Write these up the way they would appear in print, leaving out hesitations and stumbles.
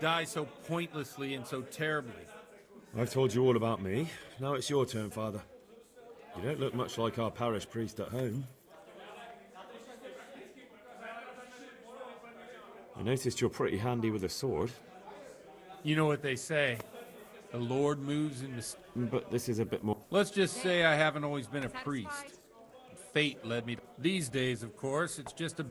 die so pointlessly and so terribly. I've told you all about me. Now it's your turn, Father. You don't look much like our parish priest at home. I noticed you're pretty handy with a sword. You know what they say. The Lord moves in But this is a bit more... Let's just say I haven't always been a priest. Fate led me to... These days, of course, it's just a...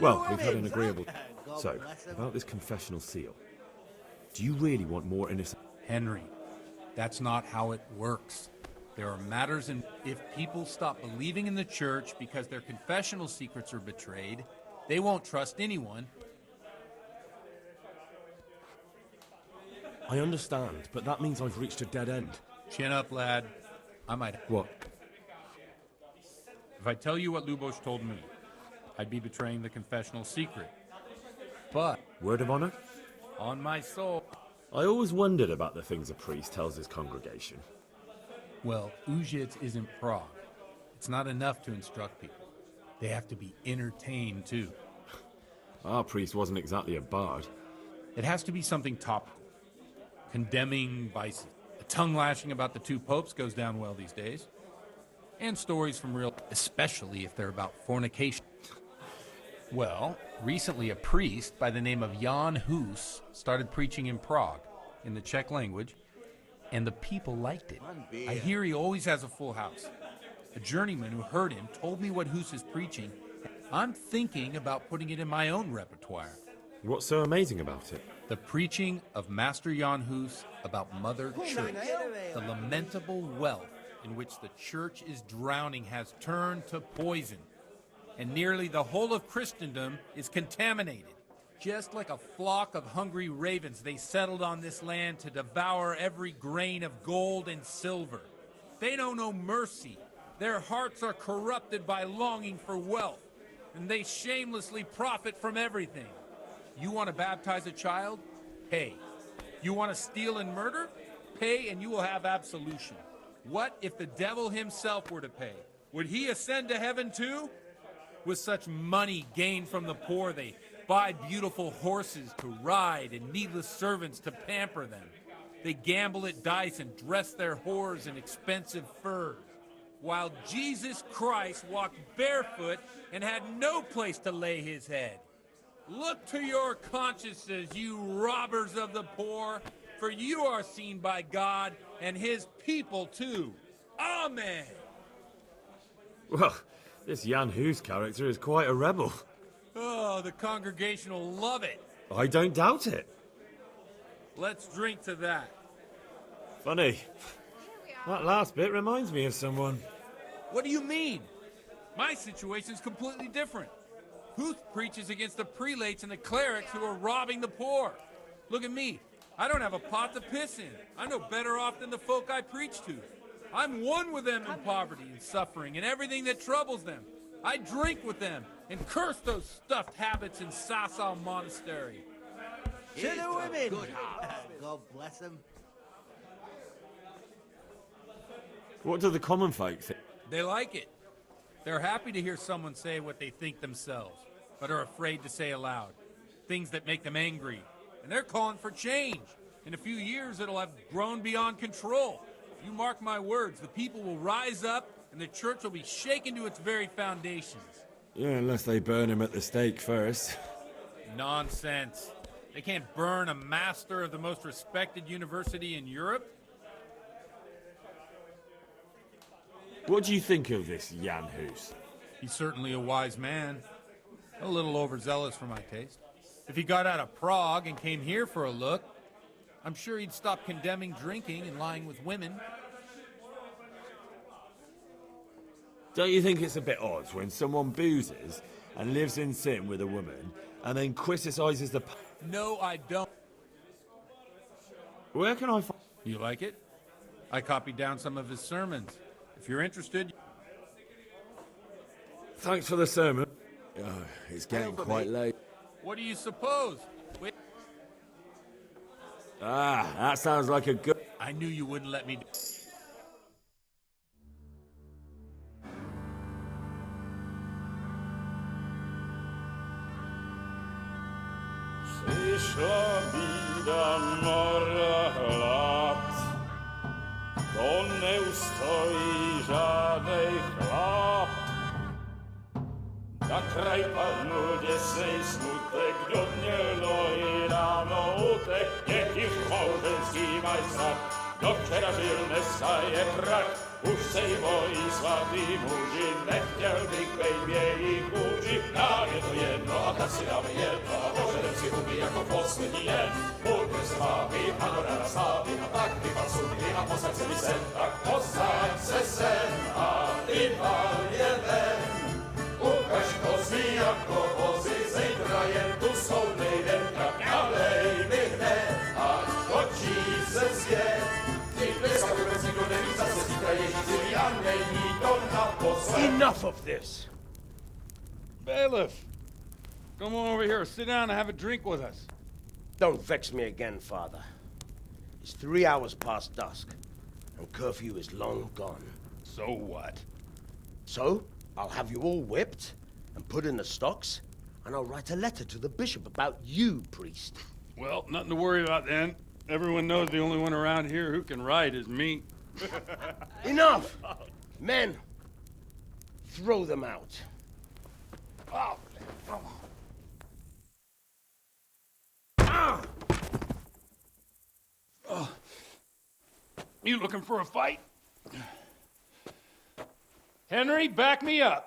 Well, we've had an agreeable... So, about this confessional seal. Do you really want more innocent... Henry, that's not how it works. There are matters in... If people stop believing in the church because their confessional secrets are betrayed, they won't trust anyone. I understand, but that means I've reached a dead end. Chin up, lad. I might... What? If I tell you what Lubos told me, I'd be betraying the confessional secret. But... Word of honor? On my soul. I always wondered about the things a priest tells his congregation. Well, Ujits isn't Prague. It's not enough to instruct people. They have to be entertained, too. Our priest wasn't exactly a bard. It has to be something topical. Condemning vices. A tongue lashing about the two popes goes down well these days. And stories from real... especially if they're about fornication. Well, recently a priest by the name of Jan Hus started preaching in Prague, in the Czech language, and the people liked it. I hear he always has a full house. A journeyman who heard him told me what Hus is preaching. I'm thinking about putting it in my own repertoire. What's so amazing about it? The preaching of Master Jan Hus about Mother Church. The lamentable wealth in which the church is drowning has turned to poison. And nearly the whole of Christendom is contaminated. Just like a flock of hungry ravens, they settled on this land to devour every grain of gold and silver. They know no mercy. Their hearts are corrupted by longing for wealth, and they shamelessly profit from everything. You want to baptize a child? Pay. You want to steal and murder? Pay and you will have absolution. What if the devil himself were to pay? Would he ascend to heaven too? With such money gained from the poor, they buy beautiful horses to ride and needless servants to pamper them. They gamble at dice and dress their whores in expensive furs. While Jesus Christ walked barefoot and had no place to lay his head. Look to your consciences, you robbers of the poor, for you are seen by God and his people too. Amen. Well, this Jan Hus character is quite a rebel. Oh, the congregation will love it. I don't doubt it. Let's drink to that. Funny. That last bit reminds me of someone. What do you mean? My situation's completely different. Huth preaches against the prelates and the clerics who are robbing the poor. Look at me. I don't have a pot to piss in. I'm no better off than the folk I preach to. I'm one with them in poverty and suffering and everything that troubles them. I drink with them and curse those stuffed habits in Sasau Monastery. To the women! God bless them. What do the common folk think? They like it. They're happy to hear someone say what they think themselves, but are afraid to say aloud. Things that make them angry. And they're calling for change. In a few years, it'll have grown beyond control. You mark my words, the people will rise up and the church will be shaken to its very foundations. Yeah, unless they burn him at the stake first. Nonsense. They can't burn a master of the most respected university in Europe. What do you think of this Jan Hus? He's certainly a wise man. A little overzealous for my taste. If he got out of Prague and came here for a look, I'm sure he'd stop condemning drinking and lying with women. Don't you think it's a bit odd when someone boozes and lives in sin with a woman and then criticizes the... No, I don't. Where can I find... You like it? I copied down some of his sermons. If you're interested... Thanks for the sermon. Oh, it's getting quite late. What do you suppose? Wait. Ah, that sounds like a good... I knew you wouldn't let me... Przyszła mi do mora lat, to nie ustoi żadnej chlap. Na kraj panuje sej smutek, do dnie loi rano utek, niech ich małżeński majstrat, do wczera żylne staje krak. Už sej mojí svatý muži, nechtěl bych bejbě jí kůži. Nám je to jedno a tak si dáme jedno a požerem si huby jako poslední jen. Buďme se vámi, panorama slávy a tak vypal sudy a posaď se mi sem, tak posaď se sem a vypal je ven. Ukaž kozy jako vozy, zítra jen tu soudnej den, tak nalej mi hned, ať točí se svět. Enough of this! Bailiff! Come on over here, sit down and have a drink with us. Don't vex me again, Father. It's 3 hours past dusk, and curfew is long gone. So what? So, I'll have you all whipped, and put in the stocks, and I'll write a letter to the bishop about you, priest. Well, nothing to worry about then. Everyone knows the only one around here who can ride is me. Enough! Men, throw them out. Oh. You looking for a fight? Henry, back me up.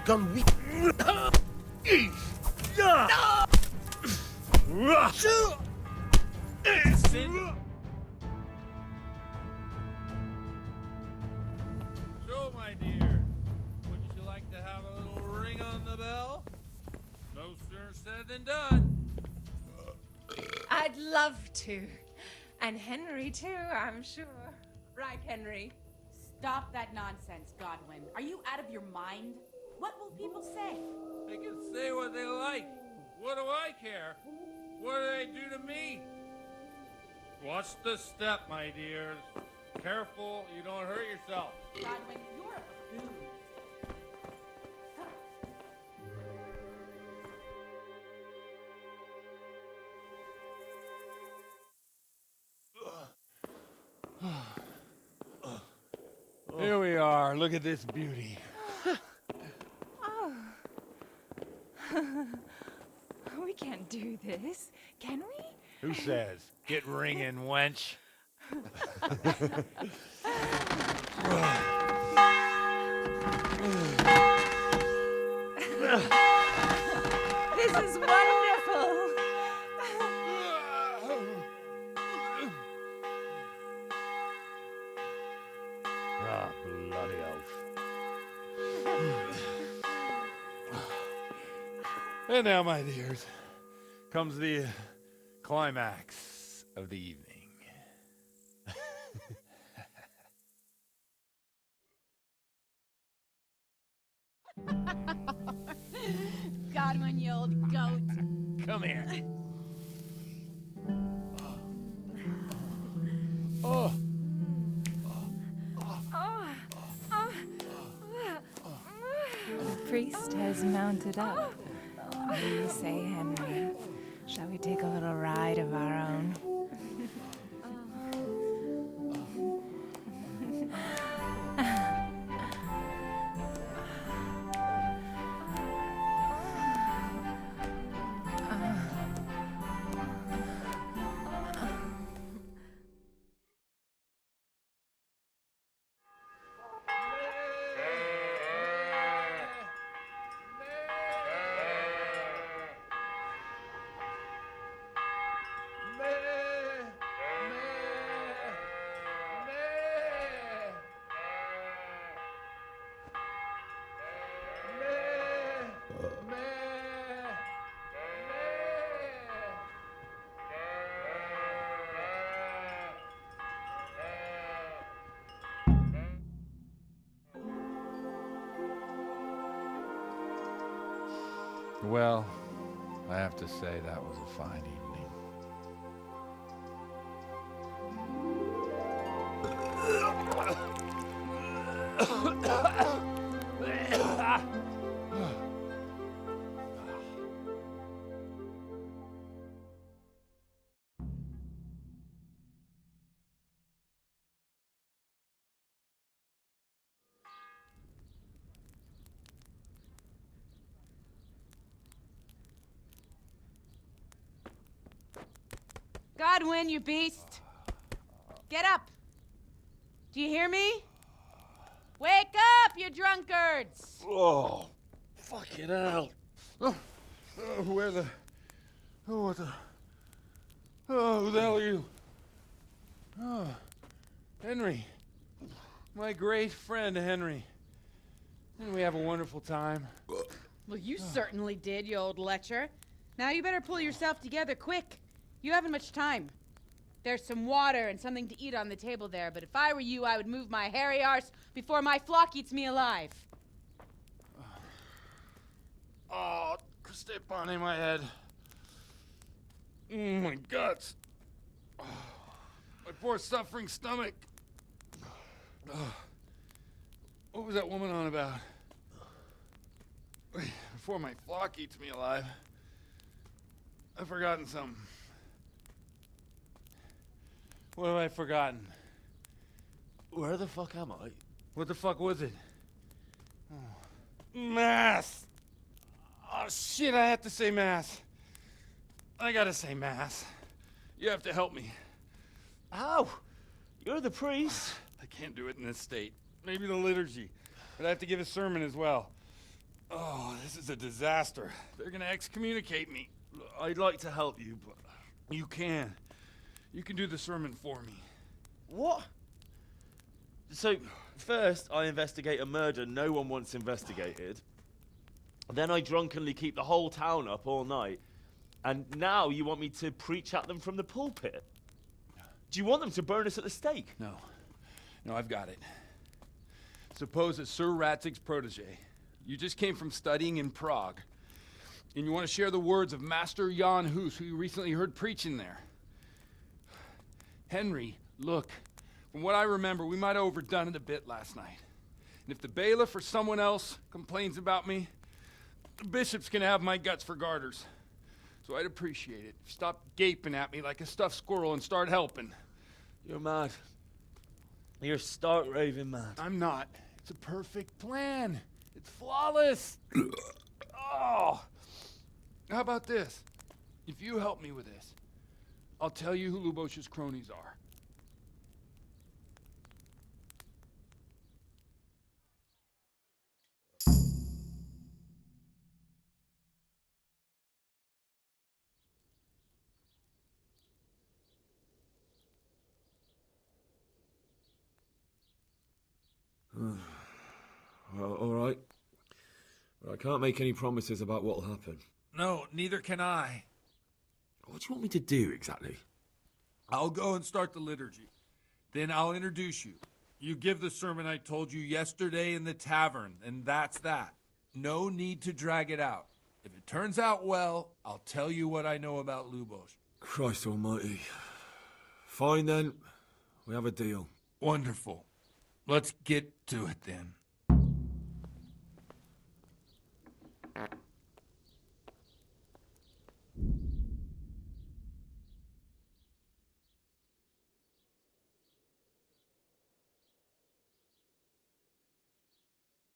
Gun weak. So, my dear, wouldn't you like to have a little ring on the bell? No sooner said than done. I'd love to. And Henry, too, I'm sure. Right, Henry? Stop that nonsense, Godwin. Are you out of your mind? What will people say? They can say what they like. What do I care? What do they do to me? Watch the step, my dears. Careful, you don't hurt yourself. Godwin, you're a buffoon. Here we are. Look at this beauty. We can't do this, can we? Who says? Get ringing, wench. This is wonderful. Ah, bloody oath. And now, my dears, comes the climax of the evening. Godwin, you old goat. Come here. Oh. The priest has mounted up. What do you say, Henry? Shall we take a little ride of our own? Well, I have to say that was a fine evening. Godwin, you beast! Get up! Do you hear me? Wake up, you drunkards! Oh, fucking hell. Where the... Oh, what the... Oh, who the hell are you? Oh, Henry. My great friend, Henry. Didn't we have a wonderful time? Well, you certainly did, you old lecher. Now you better pull yourself together quick. You haven't much time. There's some water and something to eat on the table there, but if I were you, I would move my hairy arse before my flock eats me alive. Oh, step on in my head. My guts. Oh, my poor suffering stomach. Oh, what was that woman on about? Before my flock eats me alive. I've forgotten something. What have I forgotten? Where the fuck am I? What the fuck was it? Oh. Mass! Oh shit, I have to say mass. I gotta say mass. You have to help me. How? You're the priest. I can't do it in this state. Maybe the liturgy. But I have to give a sermon as well. Oh, this is a disaster. They're gonna excommunicate me. I'd like to help you, but... You can. You can do the sermon for me. What? So, first I investigate a murder no one wants investigated. Then I drunkenly keep the whole town up all night. And now you want me to preach at them from the pulpit? Do you want them to burn us at the stake? No. No, I've got it. Suppose that Sir Ratzig's protege. You just came from studying in Prague. And you want to share the words of Master Jan Hus, who you recently heard preaching there. Henry, look, from what I remember, we might have overdone it a bit last night. And if the bailiff or someone else complains about me, the bishop's gonna have my guts for garters. So I'd appreciate it if you stopped gaping at me like a stuffed squirrel and start helping. You're mad. You're stark raving mad. I'm not. It's a perfect plan. It's flawless. Oh. How about this? If you help me with this, I'll tell you who Lubosh's cronies are. Well, all right. But I can't make any promises about what'll happen. No, neither can I. What do you want me to do exactly? I'll go and start the liturgy. Then I'll introduce you. You give the sermon I told you yesterday in the tavern, and that's that. No need to drag it out. If it turns out well, I'll tell you what I know about Lubosh. Christ almighty. Fine then. We have a deal. Wonderful. Let's get to it then.